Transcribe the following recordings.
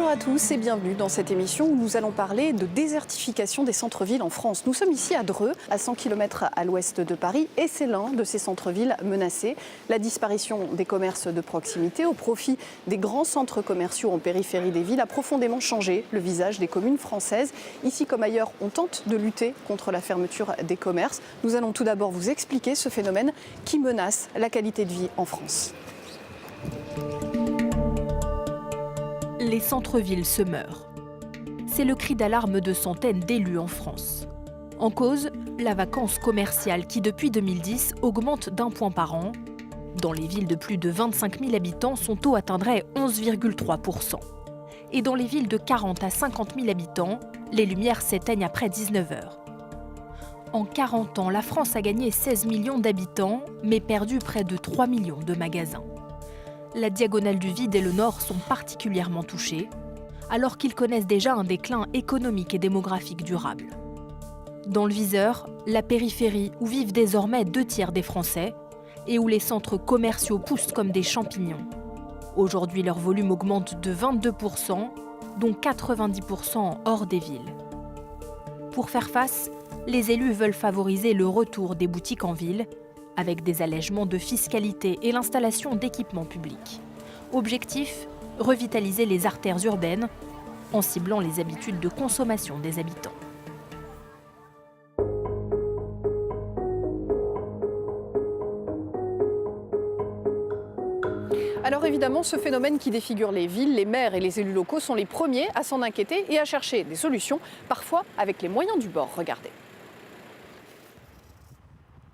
Bonjour à tous et bienvenue dans cette émission où nous allons parler de désertification des centres-villes en France. Nous sommes ici à Dreux, à 100 km à l'ouest de Paris, et c'est l'un de ces centres-villes menacés. La disparition des commerces de proximité au profit des grands centres commerciaux en périphérie des villes a profondément changé le visage des communes françaises. Ici comme ailleurs, on tente de lutter contre la fermeture des commerces. Nous allons tout d'abord vous expliquer ce phénomène qui menace la qualité de vie en France. Les centres-villes se meurent. C'est le cri d'alarme de centaines d'élus en France. En cause, la vacance commerciale qui, depuis 2010, augmente d'1 point par an. Dans les villes de plus de 25 000 habitants, son taux atteindrait 11,3 %. Et dans les villes de 40 à 50 000 habitants, les lumières s'éteignent après 19 heures. En 40 ans, la France a gagné 16 millions d'habitants, mais perdu près de 3 millions de magasins. La diagonale du vide et le Nord sont particulièrement touchés, alors qu'ils connaissent déjà un déclin économique et démographique durable. Dans le viseur, la périphérie où vivent désormais 2/3 des Français et où les centres commerciaux poussent comme des champignons. Aujourd'hui, leur volume augmente de 22 %, dont 90 % hors des villes. Pour faire face, les élus veulent favoriser le retour des boutiques en ville, avec des allègements de fiscalité et l'installation d'équipements publics. Objectif, revitaliser les artères urbaines en ciblant les habitudes de consommation des habitants. Alors évidemment, ce phénomène qui défigure les villes, les maires et les élus locaux sont les premiers à s'en inquiéter et à chercher des solutions, parfois avec les moyens du bord. Regardez.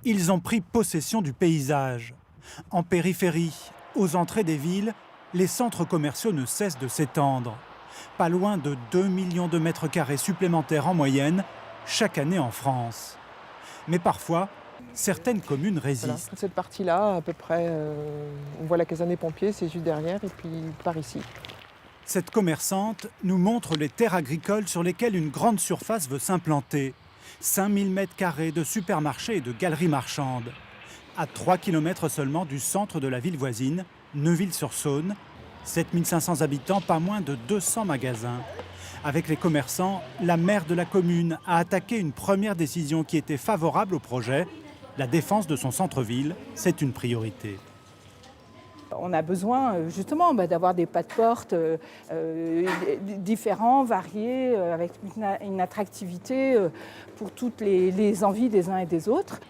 Ils ont pris possession du paysage. En périphérie, aux entrées des villes, les centres commerciaux ne cessent de s'étendre. Pas loin de 2 millions de mètres carrés supplémentaires en moyenne chaque année en France. Mais parfois, certaines communes résistent. Voilà, cette partie-là, à peu près, on voit la caserne des pompiers, c'est juste derrière, et puis par ici. Cette commerçante nous montre les terres agricoles sur lesquelles une grande surface veut s'implanter. 5000 mètres carrés de supermarchés et de galeries marchandes. À 3 km seulement du centre de la ville voisine, Neuville-sur-Saône, 7500 habitants, pas moins de 200 magasins. Avec les commerçants, la maire de la commune a attaqué une première décision qui était favorable au projet. La défense de son centre-ville, c'est une priorité. On a besoin justement d'avoir des pas de porte différents, variés, avec une attractivité pour toutes les envies des uns et des autres.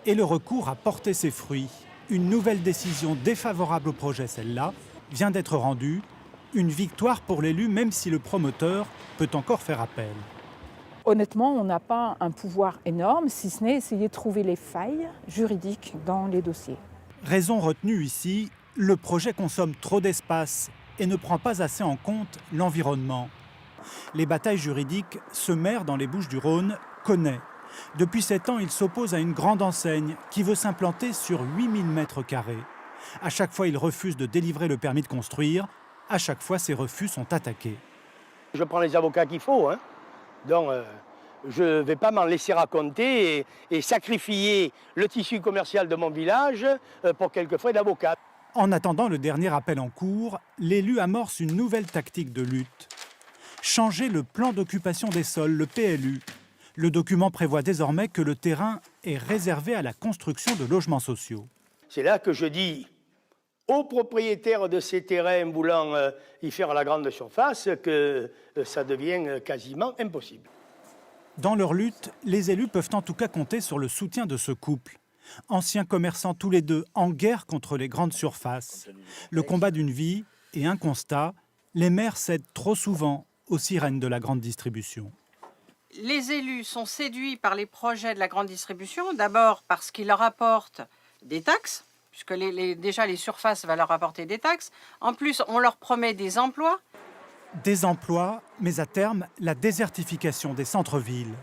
Et le recours a porté ses fruits. Une nouvelle décision défavorable au projet, celle-là, vient d'être rendue. Une victoire pour l'élu, même si le promoteur peut encore faire appel. Honnêtement, on n'a pas un pouvoir énorme, si ce n'est essayer de trouver les failles juridiques dans les dossiers. Raison retenue ici, le projet consomme trop d'espace et ne prend pas assez en compte l'environnement. Les batailles juridiques, ce maire dans les Bouches-du-Rhône connaît. Depuis 7 ans, il s'oppose à une grande enseigne qui veut s'implanter sur 8000 mètres carrés. À chaque fois, il refuse de délivrer le permis de construire. À chaque fois, ces refus sont attaqués. Je prends les avocats qu'il faut, donc je ne vais pas m'en laisser raconter et sacrifier le tissu commercial de mon village pour quelques frais d'avocat. En attendant le dernier appel en cours, l'élu amorce une nouvelle tactique de lutte. Changer le plan d'occupation des sols, le PLU. Le document prévoit désormais que le terrain est réservé à la construction de logements sociaux. C'est là que je dis aux propriétaires de ces terrains voulant y faire la grande surface que ça devient quasiment impossible. Dans leur lutte, les élus peuvent en tout cas compter sur le soutien de ce couple. Anciens commerçants tous les deux en guerre contre les grandes surfaces. Le combat d'une vie et un constat, les maires cèdent trop souvent aux sirènes de la grande distribution. Les élus sont séduits par les projets de la grande distribution, d'abord parce qu'ils leur apportent des taxes, puisque déjà les surfaces vont leur apporter des taxes. En plus, on leur promet des emplois. Des emplois, mais à terme, la désertification des centres-villes.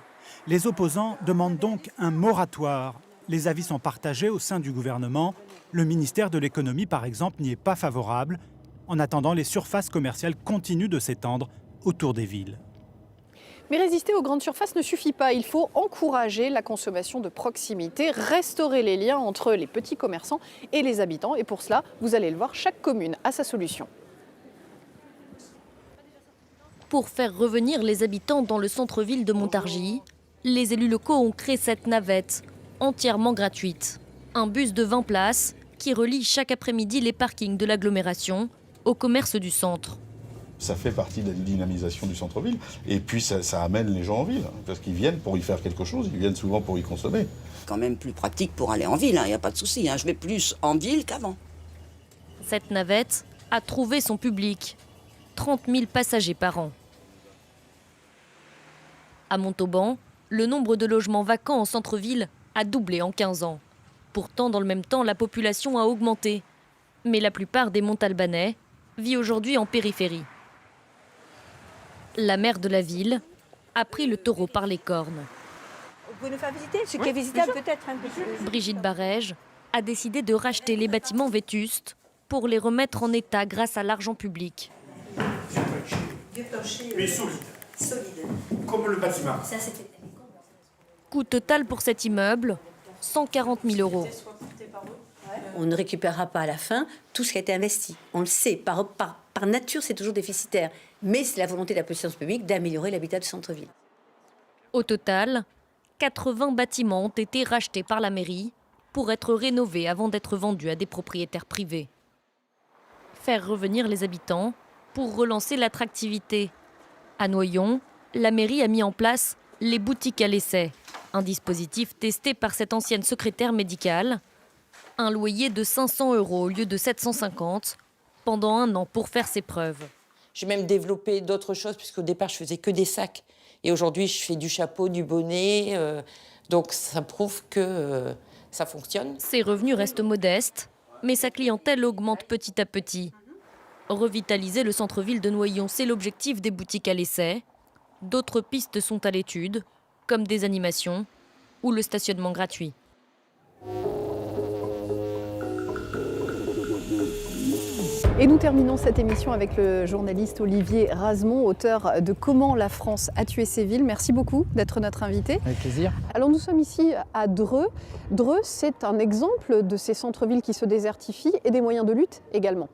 Les opposants demandent donc un moratoire. Les avis sont partagés au sein du gouvernement. Le ministère de l'économie, par exemple, n'y est pas favorable. En attendant, les surfaces commerciales continuent de s'étendre autour des villes. Mais résister aux grandes surfaces ne suffit pas. Il faut encourager la consommation de proximité, restaurer les liens entre les petits commerçants et les habitants. Et pour cela, vous allez le voir, chaque commune a sa solution. Pour faire revenir les habitants dans le centre-ville de Montargis, les élus locaux ont créé cette navette, entièrement gratuite. Un bus de 20 places qui relie chaque après-midi les parkings de l'agglomération au commerce du centre. Ça fait partie de la dynamisation du centre-ville. Et puis ça amène les gens en ville, parce qu'ils viennent pour y faire quelque chose, ils viennent souvent pour y consommer. Quand même plus pratique pour aller en ville, il n'y a pas de souci. Je vais plus en ville qu'avant. Cette navette a trouvé son public. 30 000 passagers par an. À Montauban, le nombre de logements vacants en centre-ville a doublé en 15 ans. Pourtant, dans le même temps, la population a augmenté. Mais la plupart des Montalbanais vit aujourd'hui en périphérie. La maire de la ville a pris le taureau par les cornes. Vous pouvez nous faire visiter ce qui est visitable peut-être un peu. Brigitte Barège a décidé de racheter les bâtiments vétustes pour les remettre en état grâce à l'argent public. Mais solide. Comme le bâtiment. Coût total pour cet immeuble, 140 000 €. On ne récupérera pas à la fin tout ce qui a été investi. On le sait, par nature c'est toujours déficitaire. Mais c'est la volonté de la puissance publique d'améliorer l'habitat du centre-ville. Au total, 80 bâtiments ont été rachetés par la mairie pour être rénovés avant d'être vendus à des propriétaires privés. Faire revenir les habitants pour relancer l'attractivité. À Noyon, la mairie a mis en place les boutiques à l'essai, un dispositif testé par cette ancienne secrétaire médicale. Un loyer de 500 € au lieu de 750 pendant 1 an pour faire ses preuves. J'ai même développé d'autres choses puisqu'au départ je faisais que des sacs. Et aujourd'hui je fais du chapeau, du bonnet. Donc ça prouve que ça fonctionne. Ses revenus restent modestes, mais sa clientèle augmente petit à petit. Revitaliser le centre-ville de Noyon, c'est l'objectif des boutiques à l'essai. D'autres pistes sont à l'étude, comme des animations ou le stationnement gratuit. Et nous terminons cette émission avec le journaliste Olivier Razemont, auteur de Comment la France a tué ses villes. Merci beaucoup d'être notre invité. Avec plaisir. Alors nous sommes ici à Dreux. Dreux, c'est un exemple de ces centres-villes qui se désertifient et des moyens de lutte également.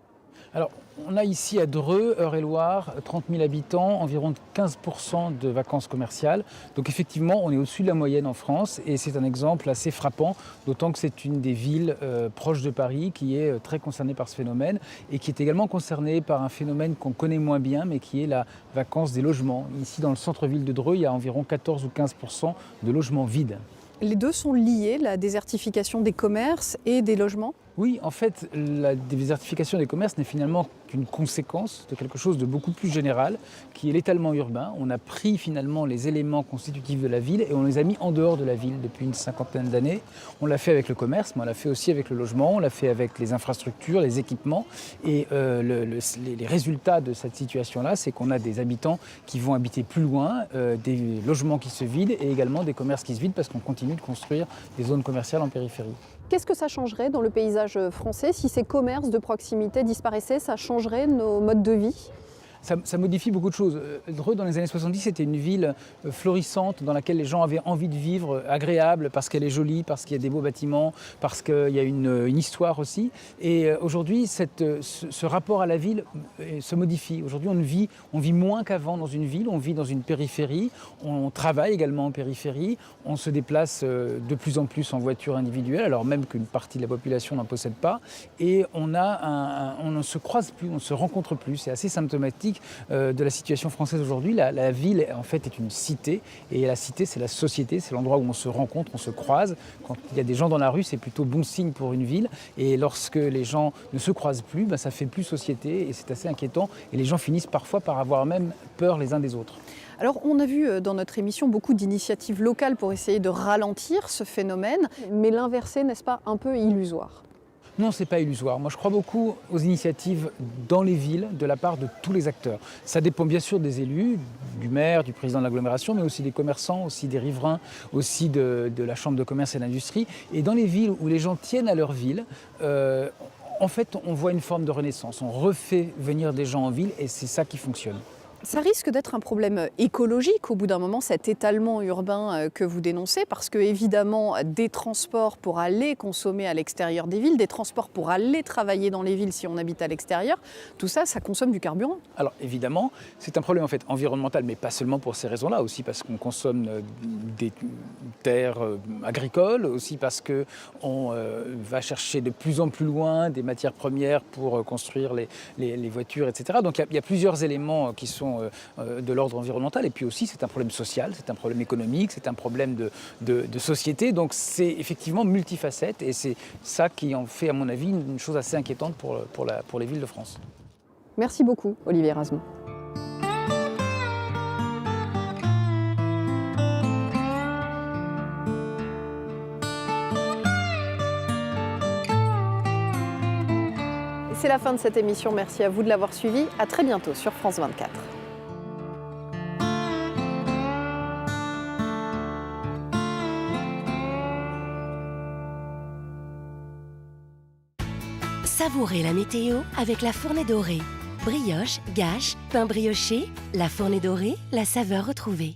Alors, on a ici à Dreux, Eure-et-Loir, 30 000 habitants, environ 15% de vacances commerciales. Donc effectivement, on est au-dessus de la moyenne en France et c'est un exemple assez frappant, d'autant que c'est une des villes proches de Paris qui est très concernée par ce phénomène et qui est également concernée par un phénomène qu'on connaît moins bien, mais qui est la vacance des logements. Ici, dans le centre-ville de Dreux, il y a environ 14 ou 15% de logements vides. Les deux sont liés, la désertification des commerces et des logements ? Oui, en fait, la désertification des commerces n'est finalement qu'une conséquence de quelque chose de beaucoup plus général, qui est l'étalement urbain. On a pris finalement les éléments constitutifs de la ville et on les a mis en dehors de la ville depuis une cinquantaine d'années. On l'a fait avec le commerce, mais on l'a fait aussi avec le logement, on l'a fait avec les infrastructures, les équipements. Et les résultats de cette situation-là, c'est qu'on a des habitants qui vont habiter plus loin, des logements qui se vident et également des commerces qui se vident parce qu'on continue de construire des zones commerciales en périphérie. Qu'est-ce que ça changerait dans le paysage français si ces commerces de proximité disparaissaient? Ça changerait nos modes de vie? Ça modifie beaucoup de choses. Dreux, dans les années 70, c'était une ville florissante dans laquelle les gens avaient envie de vivre, agréable, parce qu'elle est jolie, parce qu'il y a des beaux bâtiments, parce qu'il y a une histoire aussi. Et aujourd'hui, ce rapport à la ville se modifie. Aujourd'hui, on vit moins qu'avant dans une ville, on vit dans une périphérie, on travaille également en périphérie, on se déplace de plus en plus en voiture individuelle, alors même qu'une partie de la population n'en possède pas. Et on ne se croise plus, on ne se rencontre plus. C'est assez symptomatique de la situation française aujourd'hui. La ville, en fait, est une cité. Et la cité, c'est la société, c'est l'endroit où on se rencontre, on se croise. Quand il y a des gens dans la rue, c'est plutôt bon signe pour une ville. Et lorsque les gens ne se croisent plus, ça fait plus société et c'est assez inquiétant. Et les gens finissent parfois par avoir même peur les uns des autres. Alors, on a vu dans notre émission beaucoup d'initiatives locales pour essayer de ralentir ce phénomène. Mais l'inverser, n'est-ce pas un peu illusoire ? Non, ce n'est pas illusoire. Moi, je crois beaucoup aux initiatives dans les villes de la part de tous les acteurs. Ça dépend bien sûr des élus, du maire, du président de l'agglomération, mais aussi des commerçants, aussi des riverains, aussi de la chambre de commerce et d'industrie. Et dans les villes où les gens tiennent à leur ville, en fait, on voit une forme de renaissance. On refait venir des gens en ville et c'est ça qui fonctionne. Ça risque d'être un problème écologique au bout d'un moment, cet étalement urbain que vous dénoncez, parce que évidemment, des transports pour aller consommer à l'extérieur des villes, des transports pour aller travailler dans les villes si on habite à l'extérieur, tout ça, ça consomme du carburant. Alors évidemment, c'est un problème en fait environnemental, mais pas seulement pour ces raisons-là, aussi parce qu'on consomme des terres agricoles, aussi parce qu'on va chercher de plus en plus loin des matières premières pour construire les voitures, etc. Donc il y a plusieurs éléments qui sont de l'ordre environnemental, et puis aussi c'est un problème social, c'est un problème économique, c'est un problème de société, donc c'est effectivement multifacette, et c'est ça qui en fait à mon avis une chose assez inquiétante pour les villes de France. Merci beaucoup, Olivier Erasmus. C'est la fin de cette émission, merci à vous de l'avoir suivi. À très bientôt sur France 24. Savourez la météo avec la Fournée Dorée. Brioche, gâche, pain brioché, la Fournée Dorée, la saveur retrouvée.